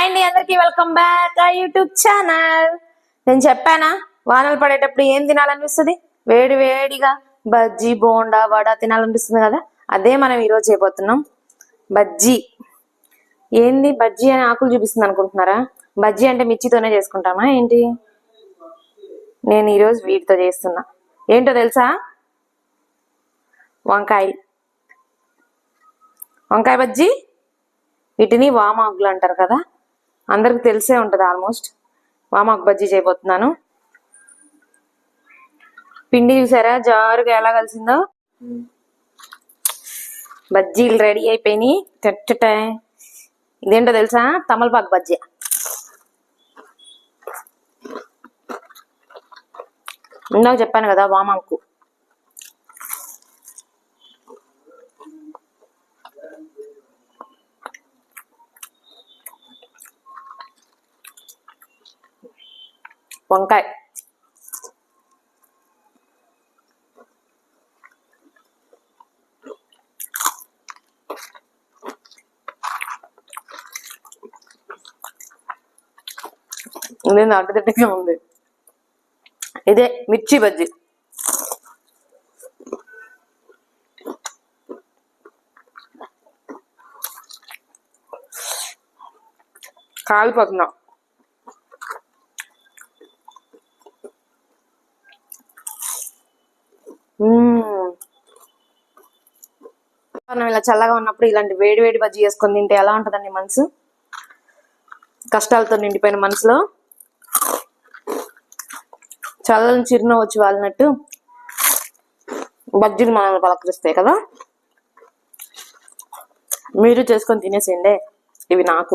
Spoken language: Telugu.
హాయ్ అండి, అందరికి వెల్కమ్ బ్యాక్ ఆ యూట్యూబ్ ఛానల్. నేను చెప్పానా వానలు పడేటప్పుడు ఏం తినాలనిపిస్తుంది? వేడి వేడిగా బజ్జీ బోండా వడ తినాలనిపిస్తుంది కదా. అదే మనం ఈరోజు చేయబోతున్నాం. బజ్జీ. ఏంది బజ్జీ అని ఆకులు చూపిస్తుంది అనుకుంటున్నారా? బజ్జీ అంటే మిర్చితోనే చేసుకుంటామా ఏంటి? నేను ఈరోజు వీటితో చేస్తున్నా. ఏంటో తెలుసా? వంకాయ బజ్జీ. వీటిని వామాకులు అంటారు కదా, అందరికి తెలిసే ఉంటుంది ఆల్మోస్ట్. వామాకు బజ్జీ చేయబోతున్నాను. పిండి చూసారా జారుగా ఎలా కలిసిందో. బజ్జీలు రెడీ అయిపోయినాయి. ఇదేంటో తెలుసా? తమలపాకు బజ్జీ. ఇందాక చెప్పాను కదా వామాకు. వంకాయ, ఇదేంది అడ్డదిడ్డగా ఉంది. ఇదే మిర్చి బజ్జీ. కాలిపోతున్నా. మనం ఇలా చల్లగా ఉన్నప్పుడు ఇలాంటి వేడి వేడి బజ్జీ చేసుకొని తింటే ఎలా ఉంటుందండి మనసు? కష్టాలతో నిండిపోయిన మనసులో చల్లని చిరునవ్వు వచ్చి వాళ్ళనట్టు బజ్జీలు మనల్ని పలకరిస్తాయి కదా. మీరు చేసుకొని తినేసేయండి. ఇవి నాకు.